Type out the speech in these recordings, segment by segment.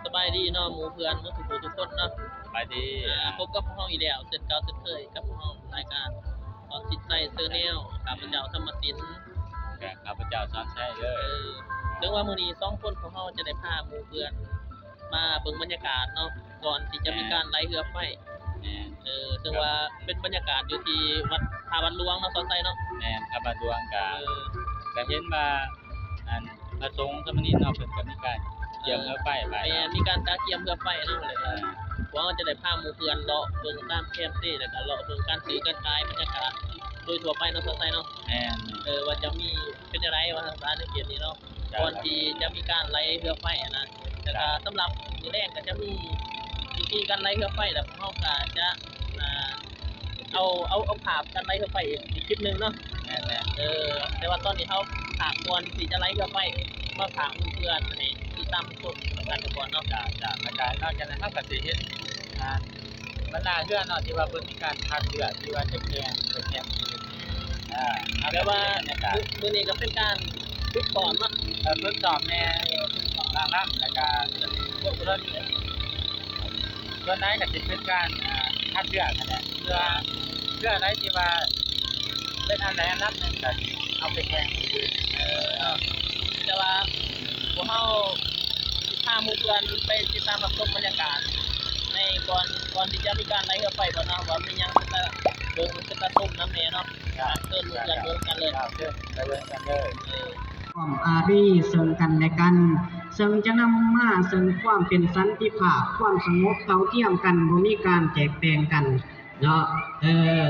สบายดีเนาะหมู่เพื่อนทุกคนเนาะสบายดีพบกับพวกเราอีกแล้วเสร็จเก่าเสร็จเคยกับพวกเรารายการสิทธิ์ใจเซอร์เนลข้าพเจ้าธรรมศิลป์ข้าพเจ้าสอนใช่เด้อถึงว่ามื้อนี้2คนของเราจะได้พาหมู่เพื่อนมาเบิ่งบรรยากาศเนาะก่อนที่จะมีการไล่เรือไฟซึ่งว่าเป็นบรรยากาศอยู่ที่วัดท่าวัดหลวงเนาะสอนใจเนาะแม่นท่าวัดหลวงก็เห็นว่าอันพระสงฆ์สมณีเนาะเพิ่นก็มีการเกี่ยมเรือไฟไปมีการจัดเกี่ยมเรือไฟเนาะเลยว่าจะได้พาหมู่เพื่อนเลาะเบิ่งตามแคมป์นี่แล้วก็เลาะเบิ่งการซื้อการขายบรรยากาศโดยทั่วไปเนาะสอนใจเนาะแม่นว่าจะมีเป็นอะไรว่าทางการในเขตนี้เนาะก่อนที่จะมีการไล่เรือไฟนะแต่ก็สำหรับมื้อแรกก็จะมีวิธีการไล่เรือไฟแล้วเฮาก็จะเอาภาพการไล่เรือไฟอีกคลิปนึงเนาะแต่ว่าตอนนี้เฮาถามก่อนที่จะไล่เรือไฟมาถามเพื่อนให้ติดตามชมกันก่อนเนาะจากบรรยากาศนอกจากนั้นเฮาก็สิเห็นบรรดาเรือเนาะที่ว่าเพิ่นมีการพักเรือที่ว่าจะแข่งแปลว่ามื้อนี้ก็เป็นการฝึกสอนเนาะทดสอบแน่ล่างๆแล้วก็พวกเรื่องส่วนไหนก็สิเป็นการคัดเลือกนั่นแหละเพื่ออะไรที่ว่าเป็นอันใดอันนั้นนึงก็เอาไปแข่งแต่ว่าพวกเฮาพาหมู่เพื่อนไปติดตามรับชมบรรยากาศในก่อนที่จะมีการไล่เรือไฟบ่เนาะว่ามีหยังเป็นตาเบิ่งเป็นตาส้มน้ำแน่เนาะเชิญหมู่เพื่อนเบิ่งกันเลยเชิญไปเบิ่งกันเลยความอารีซึ่งกันและกันซึ่งจะนำมาซึ่งความเป็นสันติภาพความสงบเท่าเทียมกันบ่มีการแจกแจงกันเนาะ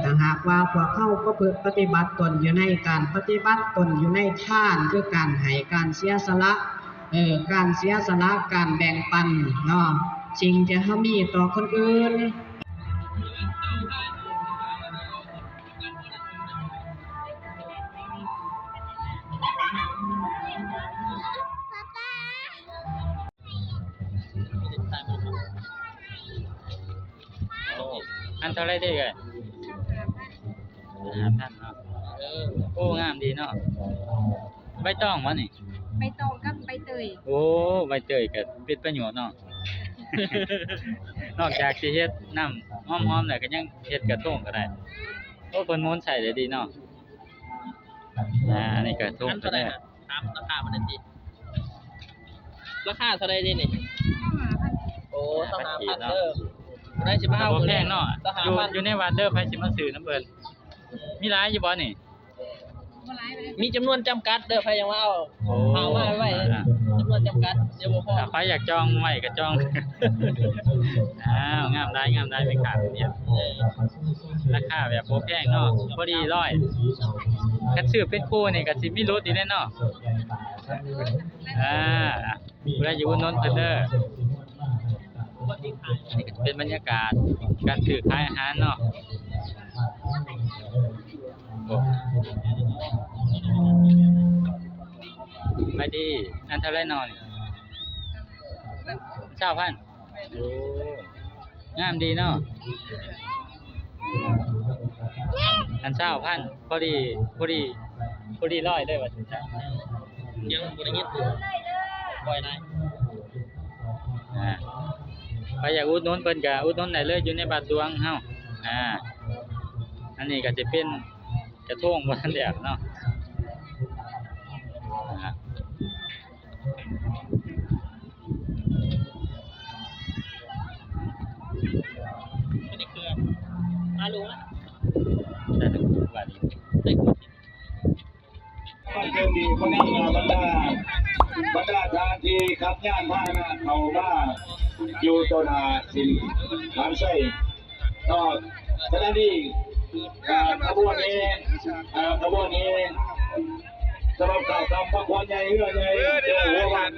ถ้าหากว่าพวกเขาก็ปฏิบัติตนอยู่ในการปฏิบัติตนอยู่ในทานคือการให้การเสียสละการเสียสละการแบ่งปันเนาะสิ่งที่เฮามีต่อคนอื่นอันเท่าไรได้เอ่ย5,000เนาะโอ้งามดีเนาะใบตองวะนี่ใบตองกับใบเตยโอ้ใบเตยก็เป็นประโยชน์เนาะ นอกจากสิเฮ็ดน้ำหอมๆแล้วก็ยังเฮ็ดกระทงก็ได้โอ้เพิ่นม้วนใส่ได้ดีเนาะอันนี้กระทงก็ได้ถามราคามันได้ติราคาเท่าใดนี่โอ้25,000เด้อได้สิมาเอาบ่แพงเนาะอยู่ในวัดเด้อไผสิมาซื้อน้ำเพิ่นมีหลายอยู่บ่นี่มีจำนวนจำกัดเด้อใครยังว่าเอามาไว้จำนวนจำกัดเดี๋ยวบ่พอถ้าใครอยากจองไว้ก็จองงามได้ไม่ขาดเนี่ยราคาแบบบ่แพงเนาะพอดีร้อยคันซื้อเป็นคู่นี่ก็สิมีลดอีกแน่เนาะผู้ใดอยู่อุดหนุนเพิ่นเด้อเป็นบรรยากาศการซื้อขายอาหารเนาะไปดีอันเท่าไรนอน9,000โอ้งามดีเนาะอัน9,000พอดีร้อยเลยว่าจังยังบ่ได้ยินบ่อยได้ไปอยากอุดหนุนเพิ่นก็อุดหนุนได้เลยอยู่ในบาทหลวงเฮาอันนี้ก็สิเป็นกระทงบ่ทันแล้วเนาะนี่คือมารู้แล้วได้ทุกวันนี้ได้กดเจ้าดีคนนั้นบรรดาทางที่ขับย่านพานะเขาบ้าอยู่ตัวนาสินทางใช่ก็ขณะนี้ขบวนนี้สำหรับข่าวทำพระควรใหญ่เรือใหญ่เจ้าหัววัน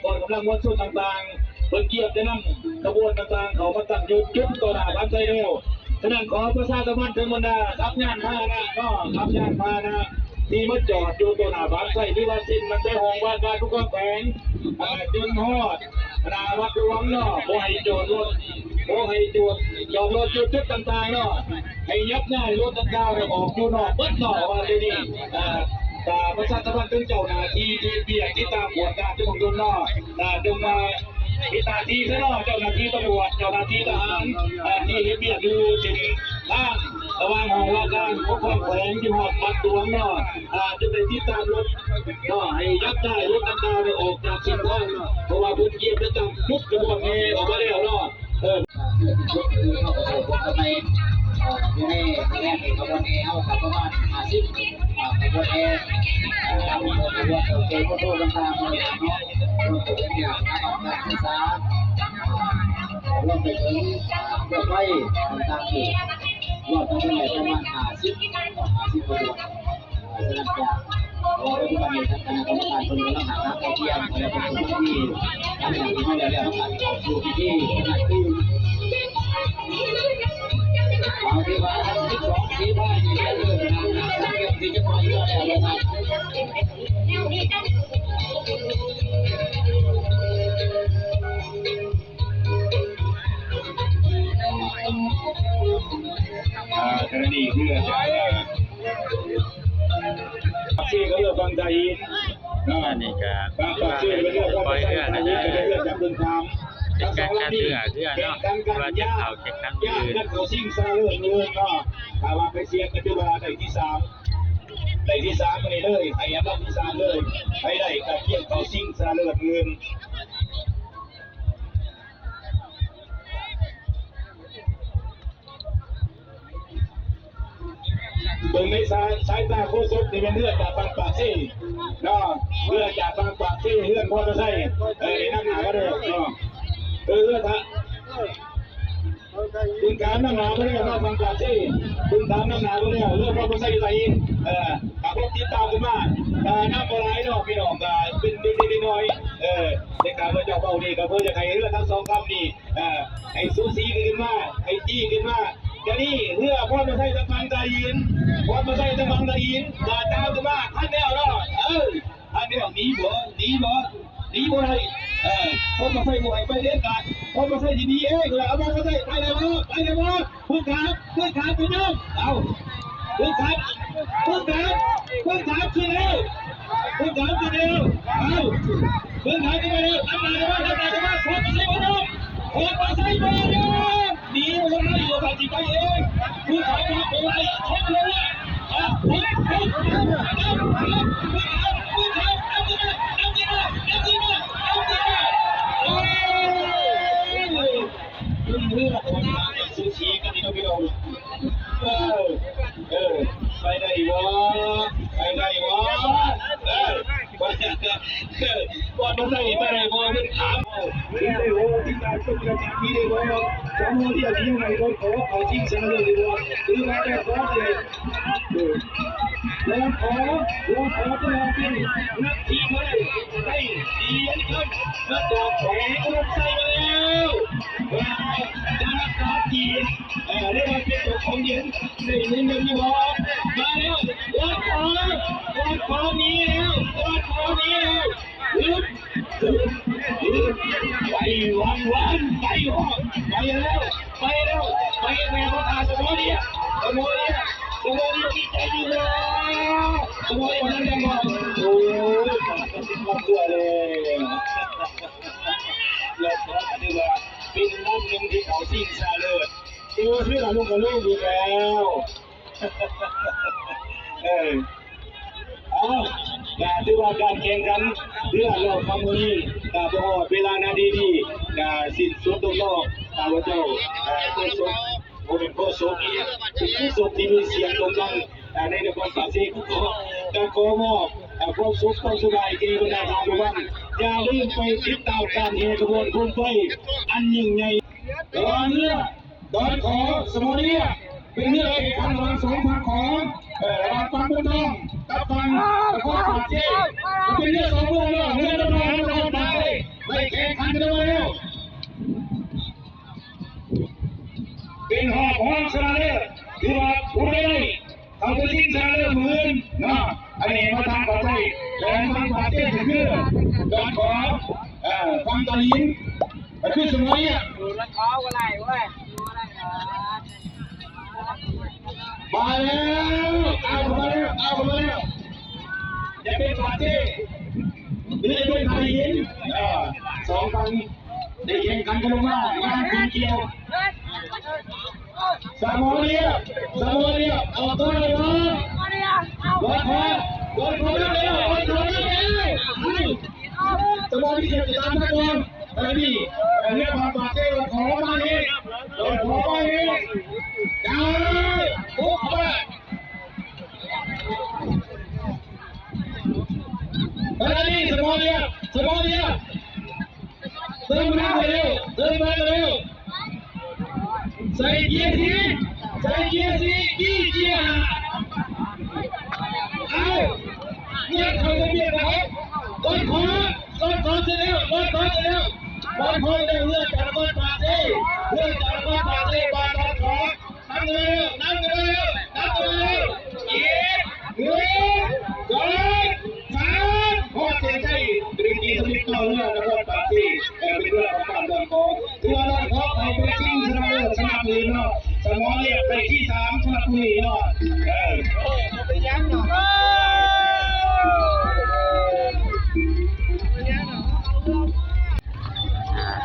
ก่อนกำลังม้วนชุดต่างๆเพื่อเกียรตินำขบวนต่างๆเขามาตั้งจุดตัวนาบ้านใจเร็วฉะนั้นขอประชาสัมพันธ์ถึงบรรดาขับย่านพานะก็ขับย่านพานะที่มาจอดอยู่ตัวหน้าบ้านใส่ที่ว่าสิ้นมันได้ห้องบ้านการทุกคนแฝงจนฮอดนาวัดหลวงเนาะโอ้ให้โจรรถโอ้ให้โจรจอดรถจุดต่างๆเนาะให้ยับง่ายรถต่างๆเนี่ยออกอยู่นอกเบิดเนาะว่าที่นี่ ประชาชนถึงเจ้าหน้าที่ที่เบียดที่ตามหัวการที่ผมดูนอกดึงมาที่ตาที่ซะเนาะเจ้าหน้าที่ตำรวจเจ้าหน้าที่ทหารที่เบียดดูถึงบ้านระวังของว่าการพวกความแฝงที่หอดมัดตัวเนาะจะเป็นที่ตามรถก็ให้ยับได้รถต่างๆออกจากสิ่งของเพราะว่าพื้นที่ประจำยุบกระบวนเอออกมาแล้วเนาะอยู่ในแรกขบวนเอเอากับประมาณ50ขบวนเอตามขบวนโอเคโฟโต้ต่างๆเลยเนาะรวมถึงเนี่ยการศึกษารวมไปถึงเพื่อไฟต่างๆที่รวมทั้งหมดประมาณ50ขบวนฉะนั้นจะปัจจุบันนี้ทางคณะกรรมการคนกำลังหาทางเทียมและเป็นผู้ที่ทำอย่างที่ไม่ได้แล้วการสู่ที่ขนาดที่เอาที่ว่า12สีบ้านนี่ก็คือทางเกี่ยวที่จะมาเยอะแล้วนะครับขณะนี้เพื่อจะที่เขาเรียกบางใจอันนี้ก็ บางปากที่เป็นเรื่องว่าใช้ทางนี้ก็ได้เรื่องจากเดินทาง เป็นการฆ่าเสือเนาะว่าจะเข่าเช็คทั้งยืน นั่นเขาซิ่งซาเลิศเลยก็ถ้าว่าไปเสียกันจุฬาได้ที่3ได้ที่3มาเลยไอ้อันดับที่3เลยไปได้กับเกี่ยวเขาซิ่งซาเลิศเงินเบิ่งในสายตาโคศกที่เป็นเลือดจากบางปากซี่เนาะเลือดจากบางปากซี่เลือดพอจะใส่น้ำหนาก็ได้เนาะเลือดฮะคุณการน้ำหนาก็ได้เนาะบางปากซี่คุณการน้ำหนาก็ได้เลือดพอจะใส่ไหลกับพวกติดตามกันมาน้ำปลายเนาะพี่น้องกันเป็นนิดๆน้อยในการเพื่อเจ้าเบาดีกับเพื่อจะให้เลือดทั้ง2คำนี่ให้ซูซีขึ้นมาให้จี้ขึ้นมาเดี๋ยวนี้เพื่อพ่อมาใส่ตะฟังตายินพ่อมาใส่ตะฟังตายินตาตามกันมาท่านแนวเนาะท่านแนวหนีบ่ได้พ่อมาใส่บ่อยไปเล่นกันพ่อมาใส่ดีๆเลยเอามาใส่ไปเลยบ่พึ่งขาไปน้องเอาพึ่งขาขึ้นเร็วพึ่งขาขึ้นเร็วเอาพึ่งขาขึ้นเร็วทำอะไรมาพ่อมาใส่บ่น้องพ่อมาใส่บ่น้องหนีบ่ได้อยู่กับที่ไปเองพึ่งขาไปไล่เช็คเลยพึ่งขาเลือดคนซูชิกันนี่พี่น้องไปได้วะก่อนมาใส่ไปได้วะมันถามถึงได้วะที่การฝึกการที่ได้วะสมมติที่อยู่ในรถเขาจริงจังเลยดีวะหรือว่าได้ขอเลยแล้วขอตลอดปีนักทีมเลยได้ดีอันขึ้นแล้วต่อแขนรถใส่มาแล้วจะรักษาทีเรียกว่าเป็นตัวของเย็นได้ยินดีวะมาแล้วรถขอนี้แล้วไปวันไปแล้วไปแม่พ่อตาสมอดีใจดีเลยสมอดีนั่นยังบอกโอ้ยรับตัวเลยแล้วขอถือว่าเป็นน้ำหนึ่งที่เขาสิ่งซาเลิศตัวที่เราลูกกับลูกอยู่แล้วถือว่าการแข่งขันเรื่องเราทำนี้พอเวลานาทีที่สิ้นสุดตรงนอกว่าเจ้าโคศกเป็นโคศกเป็นโคศกที่มีเสียงตรงนั้นในนครปฐมก็ขอมอบความสุขความสบายที่บรรดาชาวบ้านอย่าลืมไปติดตามการแห่ขบวนโคมไฟอันยิ่งใหญ่ตอนขอสมุนีเป็นเรื่องเอกการวาง2ฝั่งของฝั่งบนท้องกับฝั่งนครปฐมเป็นเรื่อง2เรื่องเรื่องดำเนินการไปไม่แข่งขันกันแล้วเป็นหอบห้องชนะเลิศที่ว่าผู้ใดเขาไปทิ้งชนะเลิศหมื่นนะอันนี้มาทางต่อไปแต่ทางปาเต้คือการขอฟังตะลินคือสมัยดูแล้วขออะไรเว้ยมาแล้วเอามาแล้ว จะเป็นปาเต้หรือจะเป็นไทยยินสองฝั่งได้แข่งกันกันลงมาย่างคุณเกี่ยวสามโมเดียออกตัวเลยนะรถคอเร็วสมองที่เกี่ยวตามตะโกนอะไรนี่เรียกว่าปาเต้รถขอมาเองจ้าปุ๊บเข้าไปอะไรนี่สมองเดียเดินมาเร็วใส่เกียร์สีกี่เกียร์เอาเนี่ยเขาจะเบียดไหนรถขอเสร็จแล้วบอลขอได้เลือกจากรถปาเต้บอลรถขอนั่งเร็วเกียร์1 2 3พอเสียใจดรีกีสมิธเข้าเรื่องรถปาเต้เป็นเรื่องของการเดินของตัวรถเขาเอาไปชิงชนะเลิศชนะเลยเนาะสมองเนี่ยไปที่3ชนะบุรีเนาะไปยังเนาะ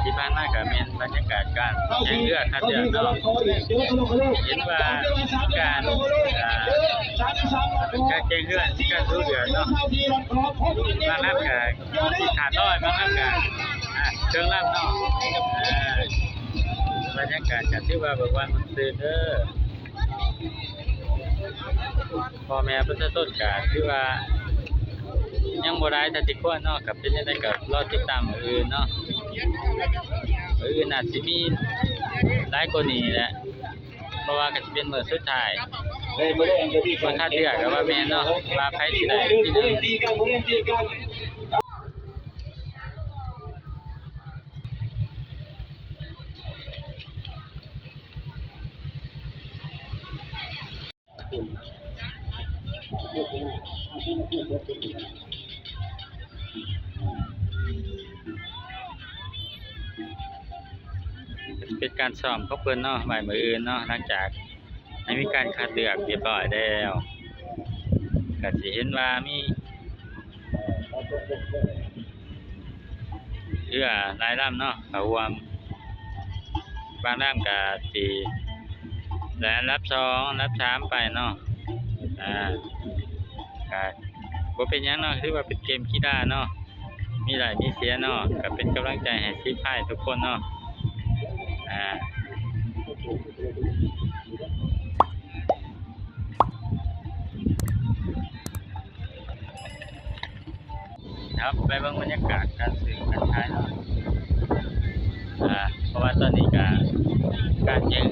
ที่ผ่านมาก็เป็นบรรยากาศการแข่งเรือคัดเรือเนาะเห็นว่าการแข่งเรือที่การสู้เรือเนาะบางลำก็ขาดร้อยบางลำก็เครื่องลำเนาะบรรยากาศก็ถือว่าแบบว่ามันตื่นเด้อพ่อแม่ประชาชนก็ถือว่ายังบ่ได้ถ้าสิควรเนาะกับเป็นจังได๋ก็รอติดตามมื้ออื่นเนาะมื้อน่าสิมีหลายกว่านี้แหละเพราะว่าก็สิเป็นมื้อสุดท้ายคนคัดเลือกก็ว่าแม่นเนาะว่าใครสิได้ที่1เป็นการซ้อมของเพิ่นเนาะไว้มื้ออื่นเนาะหลังจากให้มีการคัดเลือกเรียบร้อยแล้วก็สิเห็นว่ามีเรือหลายลำเนาะเข้าร่วมบางลำก็สิได้อันดับ2อันดับ3ไปเนาะก็บ่เป็นหยังเนาะถือว่าเป็นเกมกีฬาเนาะมีหลายมีเสียเนาะก็เป็นกำลังใจให้ทีมไทยทุกคนเนาะครับไปเบิ่งบรรยากาศการซื้อการขายเนาะเพราะว่าตอนนี้ก็การแข่ง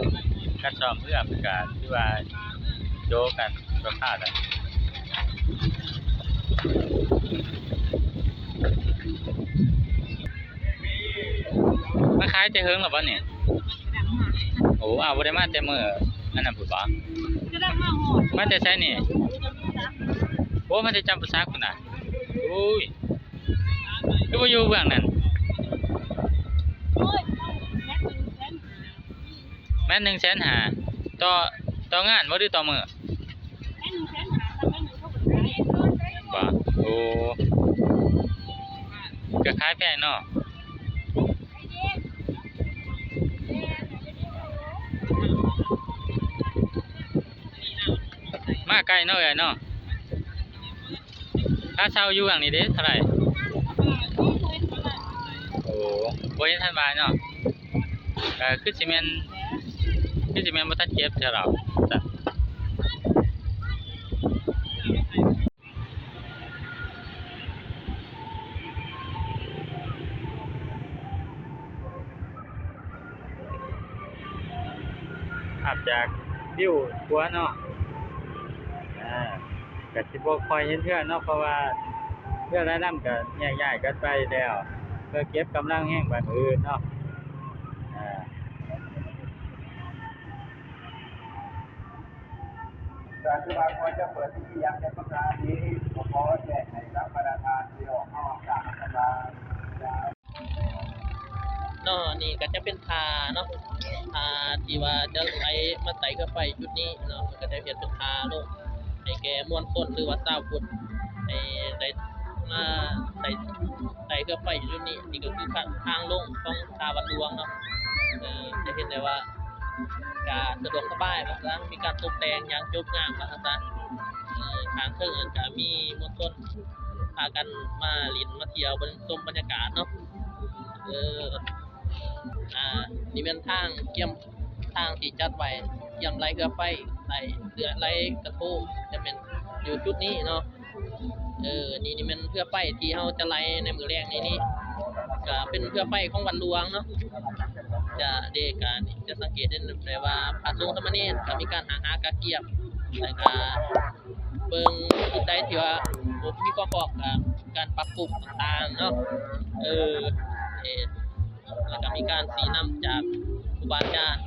การซ้อมเรือเป็นการที่ว่าโจกันราคาได้มาขายแต่เฮิงหรอบ่เนี่ยโอ้บ่ได้มาแต่มื้ออันนั้นพุ่นบ่มาแต่ไสนี่โอ้มาแต่จำปาสักพุ่นน่ะโอ้ยคือบ่อยู่เบื้องนั้นแม่น150,000ต่องานบ่หรือต่อมื้อบ่โอ้ก็ขายแพงเนาะมาไกลเนาะเนาะค่าเช่าอยู่อย่างนี้เด้เท่าไหร่โอ้บ่เห็นทันบาทเนาะคือสิแม่นบ่ทันเก็บเท่าเราจ้ะขับจากวิวหัวเนาะก็สิบ่ค่อยเห็นเทื่อเนาะเพราะว่าเทื่อหลายลำก็แยกย้ายกันไปแล้วเพื่อเก็บกำลังแห้งบัดอื่นเนาะการที่ว่าควรจะเปิดที่ยังจะประกาศนี้ขอแจ้งให้รับประทานที่ออกนอกจากประกาศเนาะนี่ก็จะเป็นทาเนาะทาที่ว่าจะไหลมาไต่เข้าไปจุดนี้เนาะมันก็จะเห็นเป็นทาลงให้แก่มวลชนหรือว่าชาวพุทธ ได้มาใส่เรือไฟอยู่จุดนี้นี่ก็คือทางลงของทาวัดหลวงเนาะจะเห็นได้ว่าการสะดวกสบายแล้วก็มีการตกแต่งอย่างจบงามนะจ๊ะทางเทิงก็มีมวลชนพากันมาลินมาเที่ยวชมบรรยากาศเนาะนี่เป็นทางเกี่ยมทางที่จัดไว้เกี่ยมไรเรือไฟไรกระทงจะเป็นอยู่จุดนี้เนาะนี่เป็นเรือไฟที่เราจะไล่ในมือแรงนี่ก็เป็นเรือไฟของวัดหลวงเนาะจะเดกันจะสังเกตได้เลยว่าพระสงฆ์สามเณรก็มีการหากระเกียบแล้วก็เบิ่งจุดใดที่ว่ามีความพร้อมกับการปรับปรุงต่างๆเนาะแล้วก็มีการสีน้ำจากครูบาอาจารย์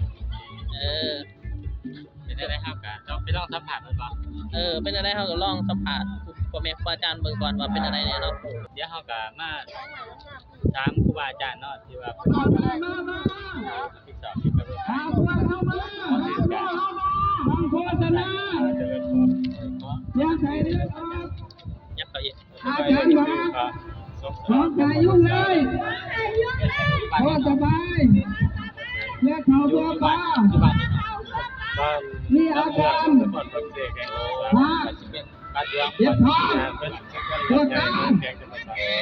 เป็นได้ครับกันไปลองสัมผัสมันบ่เป็นอะไรเขาก็ลองสัมผัสพ่อแม่ครูบาอาจารย์เบิ่งก่อนว่าเป็นอะไรเนี่ยเนาะเดี๋ยวเขาก็มาถามครูบาอาจารย์เนาะที่ว่าที่สอบที่กระบวนการโฆษณายักษ์เขาอีกอาจารย์มาขอใจยุ่งเลยพอสบายและเขาตัวปลานี่อาจารย์มาเย็บท้องตัวตา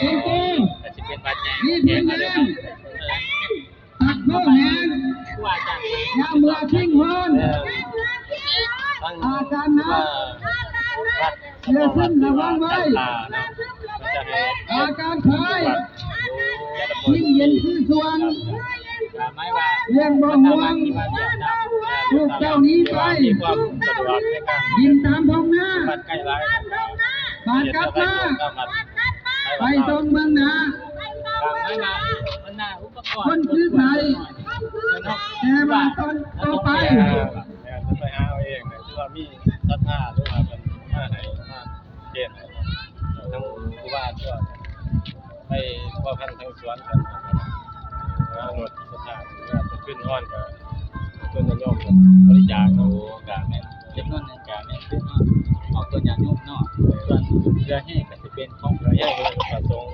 จริงๆนี่เป็นเรื่องตัดข้อแหงยาเมื่อทิ้งเพิ่นอาจารย์นะเลือดขึ้นระวังไว้อาการคอยยิ่งเย็นคือส่วนเลี้ยงบ่ห่วงลูกเจ้านี้ไปยินตามท้องหน้าบาดกลับมาไปตรงเมืองนาคนคือไทยแต่ว่าตอนต่อไปไปหาเอาเองเนี่ยที่ว่ามีศรัทธาหรือว่าเป็นมาให้มาเกณฑ์ให้ทั้งผู้ว่าทั่วไปพ่อพันธุ์ทั้งสวนกันหมดศรัทธาว่าจะขึ้นฮ้อนก็ต้นยมบริจาคโอ้กะแม่นจำนวนนึงกะแม่นขึ้นเนาะออกต้นยางยมเนาะส่วนเรือแห้งก็สิเป็นของเรือแห้งประสงค์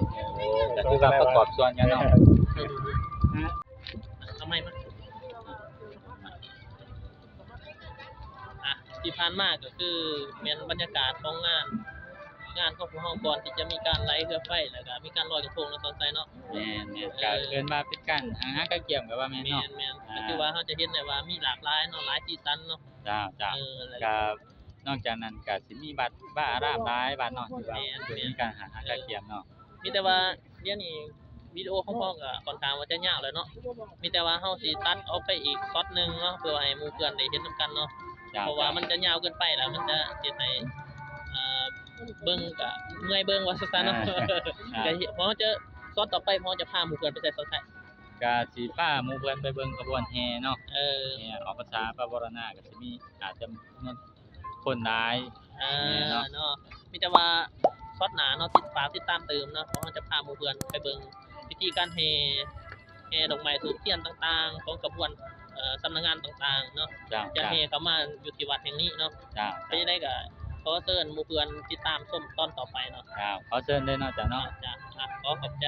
ก็คือว่าประกอบส่วนกันเนาะทำไมมันที่ผ่านมาก็คือเป็นบรรยากาศของงานของพวกเราก่อนที่จะมีการไล่เรือไฟแล้วก็มีการลอยกระทงในตอนไซเนาะแม่นก็เกินมาเป็นการหากระเกี่ยมกับว่าแม่นเนาะแม่นก็คือว่าเราจะเห็นได้ว่ามีหลากหลายเนาะหลายสีสันเนาะจ้าก็นอกจากนั้นก็สิมีบัตรบ้าอารามหลายบัตรเนาะที่ว่ามีการหากระเกี่ยมเนาะมีแต่ว่าเดี๋ยวนี้วิดีโอของพ่อก็ค่อนข้างว่าจะยาวเลยเนาะมีแต่ว่าเฮาสิตัดออกไปอีกช็อตนึงเนาะเพื่อให้หมู่เพื่อนได้เห็นนำกันเนาะเพราะว่ามันจะยาวเกินไปแล้วมันจะเฮ็ดให้เบิ่งก็เมื่อยเบิ่งว่าซั่นเนาะก็พอจะช็อตต่อไปพอจะพาหมู่เพื่อนไปใส่ช็อตก็สิพาหมู่เพื่อนไปเบิ่งขบวนแห่เนาะแห่ออกพรรษาพระวรณะก็สิมีอาจจะคนหลายเนาะมีแต่ว่าช็อตหน้าเนาะติดตามเติมเนาะเพราะเราจะพาหมู่เพื่อนไปเบิ่งพิธีการแห่ดอกไม้ธูปเทียนต่างๆของกระบวนสำนักงานต่างๆเนาะจะแห่เข้ามาอยู่ที่วัดแห่งนี้เนาะเป็นจังได๋ก็ขอเชิญหมู่เพื่อนติดตามชมตอนต่อไปเนาะขอเชิญเลยเนาะจ้ะเนาะขอขอบใจ